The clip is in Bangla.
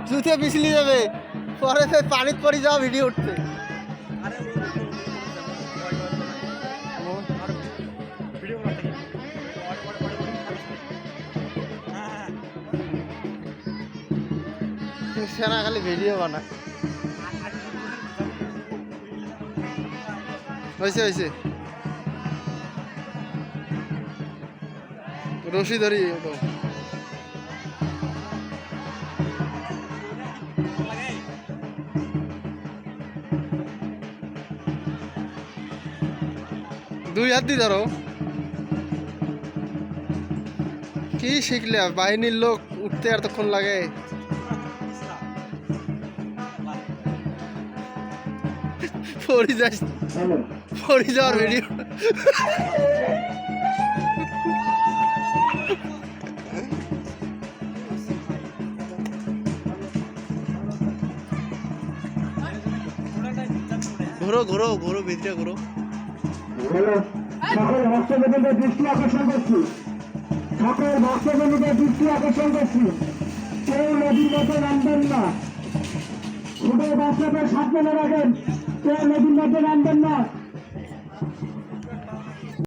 জুতে পিছলি যাবে, পরে পানিত পড়ে যাওয়া ভিডিও উঠছে। সেনা খালি ভিডিও বানায়। হয়েছে হয়েছে, রশি ধরি ওটো। দুই হাত দিয়ে ধরো। কি শিখলে? বাহিনীর লোক উঠতে এতক্ষণ লাগে? পড়ে যাওয়ার ভিডিও। ঘোরো ঘোরো ঘোরো, ভিতরে ঘোরো। সকল ভক্তবৃন্দের দৃষ্টি আকর্ষণ করছি, সকল ভক্তবৃন্দের দৃষ্টি আকর্ষণ করছি, কেউ নদীর মধ্যে নামবেন না। ছোট বাচ্চাদের সাবধানে রাখেন, কেউ নদীর মধ্যে নামবেন না।